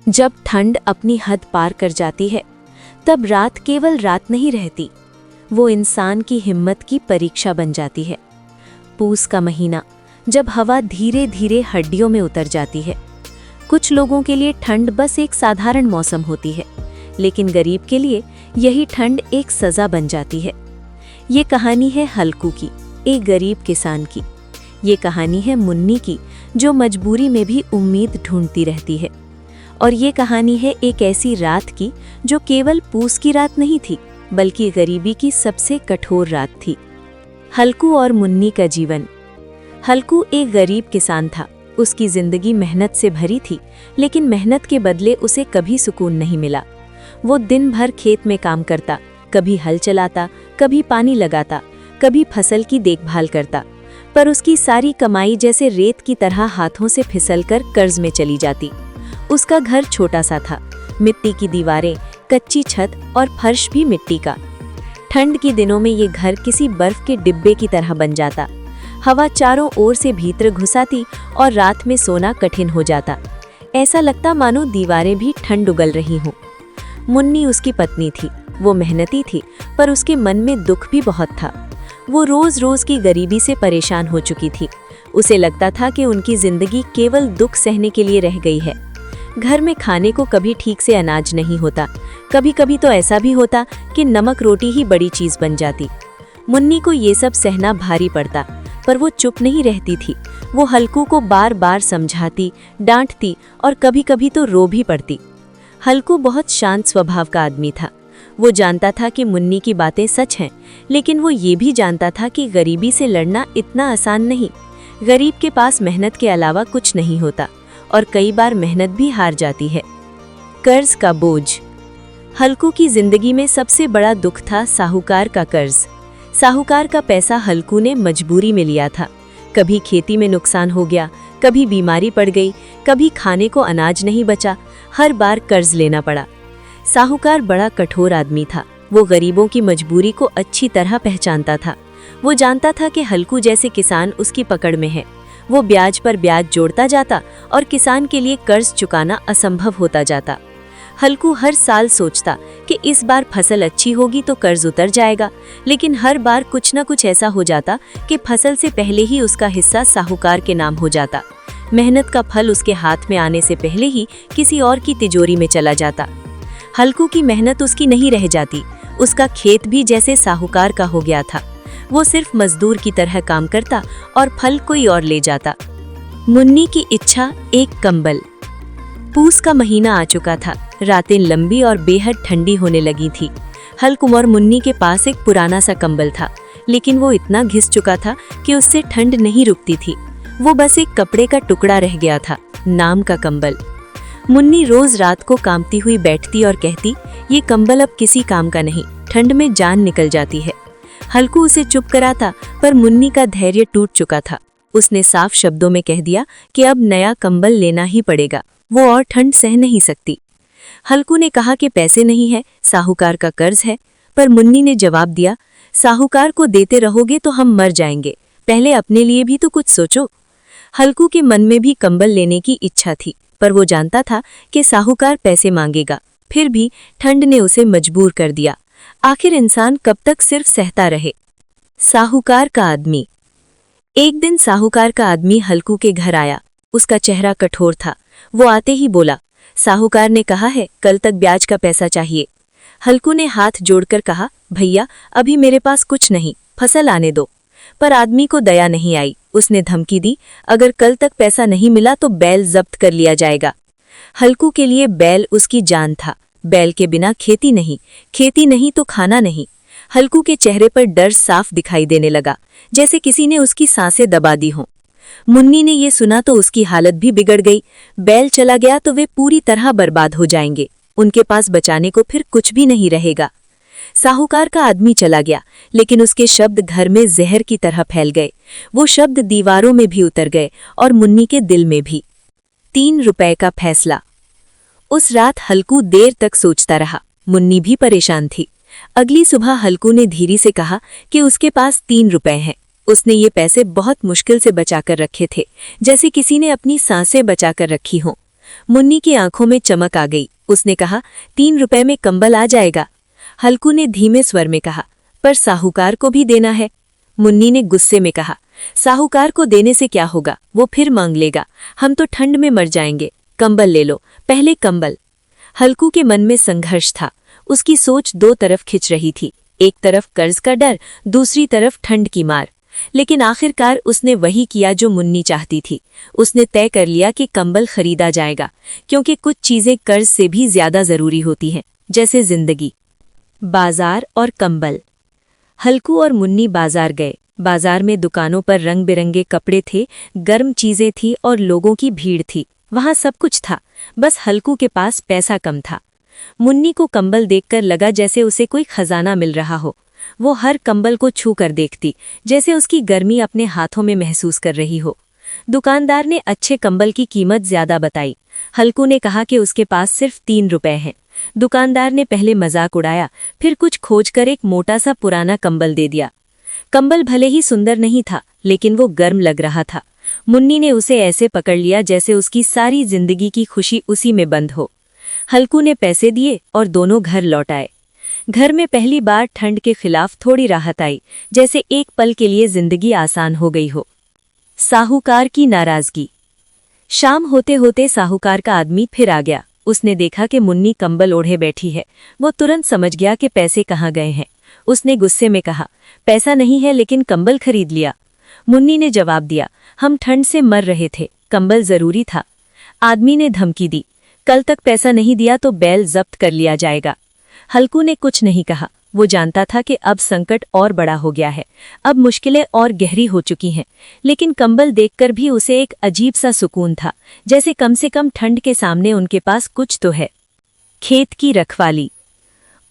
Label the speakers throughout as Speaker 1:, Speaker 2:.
Speaker 1: जब ठंड अपनी हद पार कर जाती है, तब रात केवल रात नहीं रहती, वो इंसान की हिम्मत की परीक्षा बन जाती है। पूस का महीना, जब हवा धीरे धीरे हड्डियों में उतर जाती है। कुछ लोगों के लिए ठंड बस एक साधारण मौसम होती है, लेकिन गरीब के लिए यही ठंड एक सज़ा बन जाती है। ये कहानी है हल्कू की, एक गरीब किसान की। ये कहानी है मुन्नी की, जो मजबूरी में भी उम्मीद ढूंढती रहती है। और ये कहानी है एक ऐसी रात की जो केवल पूस की रात नहीं थी, बल्कि गरीबी की सबसे कठोर रात थी। हल्कू और मुन्नी का जीवन। हल्कू एक गरीब किसान था। उसकी जिंदगी मेहनत से भरी थी, लेकिन मेहनत के बदले उसे कभी सुकून नहीं मिला। वो दिन भर खेत में काम करता, कभी हल चलाता, कभी पानी लगाता, कभी फसल की देखभाल करता, पर उसकी सारी कमाई जैसे रेत की तरह हाथों से फिसलकर कर्ज में चली जाती। उसका घर छोटा सा था, मिट्टी की दीवारें, कच्ची छत और फर्श भी मिट्टी का। ठंड के दिनों में ये घर किसी बर्फ के डिब्बे की तरह बन जाता। हवा चारों ओर से भीतर घुसाती और रात में सोना कठिन हो जाता। ऐसा लगता मानो दीवारें भी ठंड उगल रही हों। मुन्नी उसकी पत्नी थी। वो मेहनती थी, पर उसके मन में दुख भी बहुत था। वो रोज रोज की गरीबी से परेशान हो चुकी थी। उसे लगता था कि उनकी जिंदगी केवल दुख सहने के लिए रह गई है। घर में खाने को कभी ठीक से अनाज नहीं होता। कभी कभी तो ऐसा भी होता कि नमक रोटी ही बड़ी चीज बन जाती। मुन्नी को ये सब सहना भारी पड़ता, पर वो चुप नहीं रहती थी। वो हल्कू को बार बार समझाती, डांटती और कभी कभी तो रो भी पड़ती। हल्कू बहुत शांत स्वभाव का आदमी था। वो जानता था कि मुन्नी की बातें सच हैं, लेकिन वो ये भी जानता था कि गरीबी से लड़ना इतना आसान नहीं। गरीब के पास मेहनत के अलावा कुछ नहीं होता, और कई बार मेहनत भी हार जाती है। कर्ज का बोझ। हल्कू की जिंदगी में सबसे बड़ा दुख था साहूकार का कर्ज। साहूकार का पैसा हल्कू ने मजबूरी में लिया था। कभी खेती में नुकसान हो गया, कभी बीमारी पड़ गई, कभी खाने को अनाज नहीं बचा। हर बार कर्ज लेना पड़ा। साहूकार बड़ा कठोर आदमी था। वो गरीबों की मजबूरी को अच्छी तरह पहचानता था। वो जानता था कि हल्कू जैसे किसान उसकी पकड़ में है। वो ब्याज पर ब्याज जोड़ता जाता और किसान के लिए कर्ज चुकाना असंभव होता जाता। हल्कू हर साल सोचता कि इस बार फसल अच्छी होगी तो कर्ज उतर जाएगा, लेकिन हर बार कुछ न कुछ ऐसा हो जाता कि फसल से पहले ही उसका हिस्सा साहूकार के नाम हो जाता। मेहनत का फल उसके हाथ में आने से पहले ही किसी और की तिजोरी में चला जाता। हल्कू की मेहनत उसकी नहीं रह जाती। उसका खेत भी जैसे साहूकार का हो गया था। वो सिर्फ मजदूर की तरह काम करता और फल कोई और ले जाता। मुन्नी की इच्छा, एक कंबल। पूस का महीना आ चुका था। रातें लंबी और बेहद ठंडी होने लगी थी। हल्कू और मुन्नी के पास एक पुराना सा कंबल था, लेकिन वो इतना घिस चुका था कि उससे ठंड नहीं रुकती थी। वो बस एक कपड़े का टुकड़ा रह गया था, नाम का कंबल। मुन्नी रोज रात को कांपती हुई बैठती और कहती, ये कंबल अब किसी काम का नहीं, ठंड में जान निकल जाती है। हल्कू उसे चुप कराता, पर मुन्नी का धैर्य टूट चुका था। उसने साफ शब्दों में कह दिया कि अब नया कंबल लेना ही पड़ेगा, वो और ठंड सह नहीं सकती। हल्कू ने कहा कि पैसे नहीं है, साहूकार का कर्ज है, पर मुन्नी ने जवाब दिया, साहूकार को देते रहोगे तो हम मर जाएंगे, पहले अपने लिए भी तो कुछ सोचो। हल्कू के मन में भी कंबल लेने की इच्छा थी, पर वो जानता था कि साहूकार पैसे मांगेगा। फिर भी ठंड ने उसे मजबूर कर दिया। आखिर इंसान कब तक सिर्फ सहता रहे। साहूकार का आदमी। एक दिन साहूकार का आदमी हल्कू के घर आया। उसका चेहरा कठोर था। वो आते ही बोला, साहूकार ने कहा है कल तक ब्याज का पैसा चाहिए। हल्कू ने हाथ जोड़कर कहा, भैया अभी मेरे पास कुछ नहीं, फसल आने दो। पर आदमी को दया नहीं आई। उसने धमकी दी, अगर कल तक पैसा नहीं मिला तो बैल जब्त कर लिया जाएगा। हल्कू के लिए बैल उसकी जान था। बैल के बिना खेती नहीं, खेती नहीं तो खाना नहीं। हल्कू के चेहरे पर डर साफ दिखाई देने लगा, जैसे किसी ने उसकी सांसें दबा दी हों। मुन्नी ने ये सुना तो उसकी हालत भी बिगड़ गई। बैल चला गया तो वे पूरी तरह बर्बाद हो जाएंगे। उनके पास बचाने को फिर कुछ भी नहीं रहेगा। साहूकार का आदमी चला गया, लेकिन उसके शब्द घर में जहर की तरह फैल गए। वो शब्द दीवारों में भी उतर गए और मुन्नी के दिल में भी। 3 रुपए का फैसला। उस रात हल्कू देर तक सोचता रहा। मुन्नी भी परेशान थी। अगली सुबह हल्कू ने धीरे से कहा कि उसके पास 3 रुपए हैं। उसने ये पैसे बहुत मुश्किल से बचाकर रखे थे, जैसे किसी ने अपनी सांसें बचाकर रखी हों। मुन्नी की आंखों में चमक आ गई। उसने कहा, 3 रुपए में कंबल आ जाएगा। हल्कू ने धीमे स्वर में कहा, पर साहूकार को भी देना है। मुन्नी ने गुस्से में कहा, साहूकार को देने से क्या होगा, वो फिर मांग लेगा। हम तो ठंड में मर जाएंगे। कंबल ले लो, पहले कंबल। हल्कू के मन में संघर्ष था। उसकी सोच दो तरफ खिंच रही थी, एक तरफ कर्ज का डर, दूसरी तरफ ठंड की मार। लेकिन आखिरकार उसने वही किया जो मुन्नी चाहती थी। उसने तय कर लिया कि कंबल खरीदा जाएगा, क्योंकि कुछ चीजें कर्ज से भी ज्यादा जरूरी होती हैं, जैसे जिंदगी। बाजार और कंबल। हल्कू और मुन्नी बाजार गए। बाजार में दुकानों पर रंग बिरंगे कपड़े थे, गर्म चीजें थी और लोगों की भीड़ थी। वहां सब कुछ था, बस हल्कू के पास पैसा कम था। मुन्नी को कंबल देखकर लगा जैसे उसे कोई खजाना मिल रहा हो। वो हर कंबल को छू कर देखती, जैसे उसकी गर्मी अपने हाथों में महसूस कर रही हो। दुकानदार ने अच्छे कंबल की कीमत ज्यादा बताई। हल्कू ने कहा कि उसके पास सिर्फ 3 रुपए हैं। दुकानदार ने पहले मजाक उड़ाया, फिर कुछ खोजकर एक मोटा सा पुराना कंबल दे दिया। कंबल भले ही सुंदर नहीं था, लेकिन वो गर्म लग रहा था। मुन्नी ने उसे ऐसे पकड़ लिया जैसे उसकी सारी जिंदगी की खुशी उसी में बंद हो। हल्कू ने पैसे दिए और दोनों घर लौट आए। घर में पहली बार ठंड के खिलाफ थोड़ी राहत आई, जैसे एक पल के लिए जिंदगी आसान हो गई हो। साहूकार की नाराजगी। शाम होते होते साहूकार का आदमी फिर आ गया। उसने देखा कि मुन्नी कंबल ओढ़े बैठी है। वो तुरंत समझ गया कि पैसे कहाँ गए हैं। उसने गुस्से में कहा, पैसा नहीं है लेकिन कंबल खरीद लिया। मुन्नी ने जवाब दिया, हम ठंड से मर रहे थे, कंबल जरूरी था। आदमी ने धमकी दी, कल तक पैसा नहीं दिया तो बैल जब्त कर लिया जाएगा। हल्कू ने कुछ नहीं कहा। वो जानता था कि अब संकट और बड़ा हो गया है, अब मुश्किलें और गहरी हो चुकी हैं। लेकिन कंबल देखकर भी उसे एक अजीब सा सुकून था, जैसे कम से कम ठंड के सामने उनके पास कुछ तो है। खेत की रखवाली।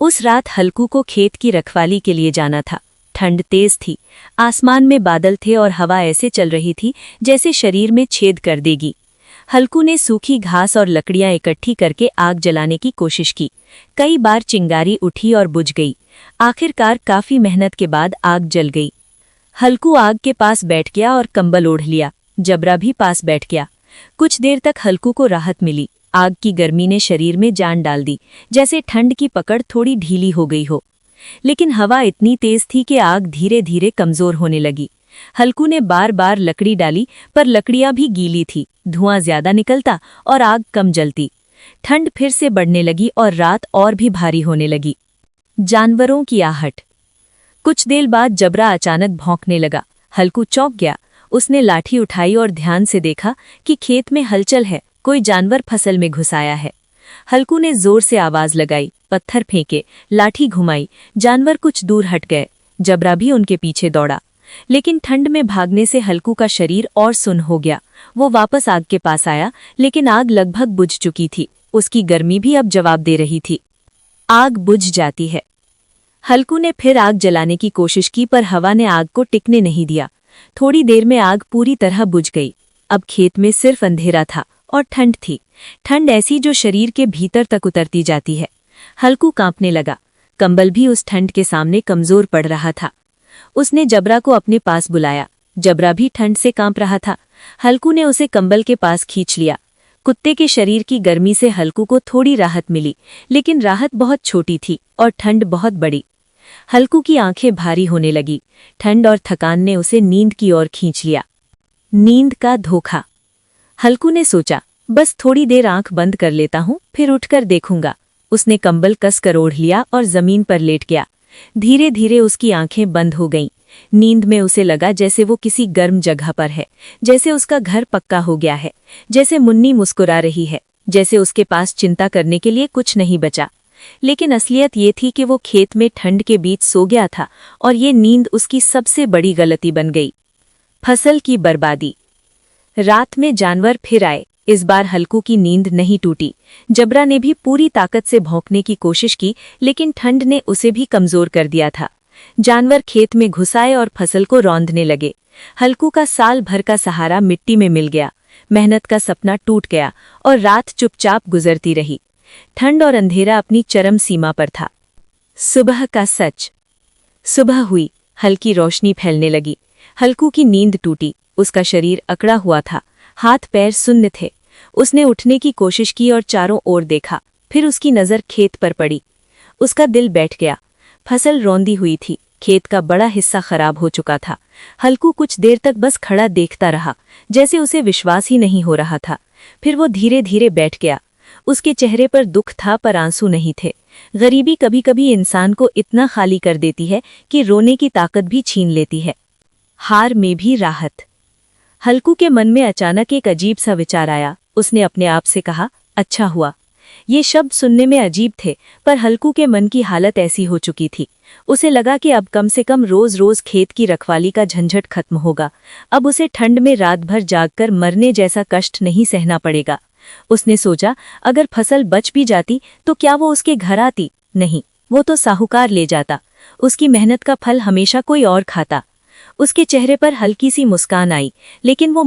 Speaker 1: उस रात हल्कू को खेत की रखवाली के लिए जाना था। ठंड तेज थी, आसमान में बादल थे और हवा ऐसे चल रही थी जैसे शरीर में छेद कर देगी। हल्कू ने सूखी घास और लकड़ियां इकट्ठी करके आग जलाने की कोशिश की। कई बार चिंगारी उठी और बुझ गई। आखिरकार काफी मेहनत के बाद आग जल गई। हल्कू आग के पास बैठ गया और कंबल ओढ़ लिया। जबरा भी पास बैठ गया। कुछ देर तक हल्कू को राहत मिली। आग की गर्मी ने शरीर में जान डाल दी, जैसे ठंड की पकड़ थोड़ी ढीली हो गई हो। लेकिन हवा इतनी तेज थी कि आग धीरे धीरे कमजोर होने लगी। हल्कू ने बार बार लकड़ी डाली, पर लकड़ियां भी गीली थी। धुआं ज्यादा निकलता और आग कम जलती। ठंड फिर से बढ़ने लगी और रात और भी भारी होने लगी। जानवरों की आहट। कुछ देर बाद जबरा अचानक भौंकने लगा। हल्कू चौंक गया। उसने लाठी उठाई और ध्यान से देखा कि खेत में हलचल है, कोई जानवर फसल में घुस आया है। हल्कू ने जोर से आवाज लगाई, पत्थर फेंके, लाठी घुमाई। जानवर कुछ दूर हट गए। जबरा भी उनके पीछे दौड़ा। लेकिन ठंड में भागने से हल्कू का शरीर और सुन्न हो गया। वो वापस आग के पास आया, लेकिन आग लगभग बुझ चुकी थी। उसकी गर्मी भी अब जवाब दे रही थी। आग बुझ जाती है। हल्कू ने फिर आग जलाने की कोशिश की, पर हवा ने आग को टिकने नहीं दिया। थोड़ी देर में आग पूरी तरह बुझ गई। अब खेत में सिर्फ अंधेरा था और ठंड थी। ठंड ऐसी जो शरीर के भीतर तक उतरती जाती है। हल्कू कांपने लगा। कंबल भी उस ठंड के सामने कमजोर पड़ रहा था। उसने जबरा को अपने पास बुलाया। जबरा भी ठंड से कांप रहा था। हल्कू ने उसे कंबल के पास खींच लिया। कुत्ते के शरीर की गर्मी से हल्कू को थोड़ी राहत मिली, लेकिन राहत बहुत छोटी थी और ठंड बहुत बड़ी। हल्कू की आंखें भारी होने लगी। ठंड और थकान ने उसे नींद की ओर खींच लिया। नींद का धोखा। हल्कू ने सोचा, बस थोड़ी देर आंख बंद कर लेता हूं, फिर उठकर देखूंगा। उसने कंबल कसकर ओढ़ लिया और जमीन पर लेट गया। धीरे धीरे उसकी आंखें बंद हो गईं। नींद में उसे लगा जैसे वो किसी गर्म जगह पर है, जैसे उसका घर पक्का हो गया है, जैसे मुन्नी मुस्कुरा रही है, जैसे उसके पास चिंता करने के लिए कुछ नहीं बचा। लेकिन असलियत ये थी कि वो खेत में ठंड के बीच सो गया था और ये नींद उसकी सबसे बड़ी गलती बन गई। फसल की बर्बादी। रात में जानवर फिर आए। इस बार हल्कू की नींद नहीं टूटी। जबरा ने भी पूरी ताकत से भौंकने की कोशिश की, लेकिन ठंड ने उसे भी कमजोर कर दिया था। जानवर खेत में घुस आए और फसल को रौंदने लगे। हल्कू का साल भर का सहारा मिट्टी में मिल गया। मेहनत का सपना टूट गया और रात चुपचाप गुजरती रही। ठंड और अंधेरा अपनी चरम सीमा पर था। सुबह का सच। सुबह हुई। हल्की रोशनी फैलने लगी। हल्कू की नींद टूटी। उसका शरीर अकड़ा हुआ था। हाथ पैर सुन्न थे। उसने उठने की कोशिश की और चारों ओर देखा। फिर उसकी नज़र खेत पर पड़ी। उसका दिल बैठ गया। फसल रौंदी हुई थी, खेत का बड़ा हिस्सा खराब हो चुका था। हल्कू कुछ देर तक बस खड़ा देखता रहा, जैसे उसे विश्वास ही नहीं हो रहा था। फिर वो धीरे धीरे बैठ गया। उसके चेहरे पर दुख था पर आंसू नहीं थे। गरीबी कभी कभी इंसान को इतना खाली कर देती है कि रोने की ताकत भी छीन लेती है। हार में भी राहत। हल्कू के मन में अचानक एक अजीब सा विचार आया। उसने अपने आप से कहा, अच्छा हुआ। ये शब्द सुनने में अजीब थे, पर हल्कू के मन की हालत ऐसी हो चुकी थी। उसे लगा कि अब कम से कम रोज रोज खेत की रखवाली का झंझट खत्म होगा। अब उसे ठंड में रात भर जागकर मरने जैसा कष्ट नहीं सहना पड़ेगा। उसने सोचा, अगर फसल बच भी जाती तो क्या वो उसके घर आती? नहीं, वो तो साहूकार ले जाता। उसकी मेहनत का फल हमेशा कोई और खाता। उसके चेहरे पर हल्की सी मुस्कान आई, लेकिन वो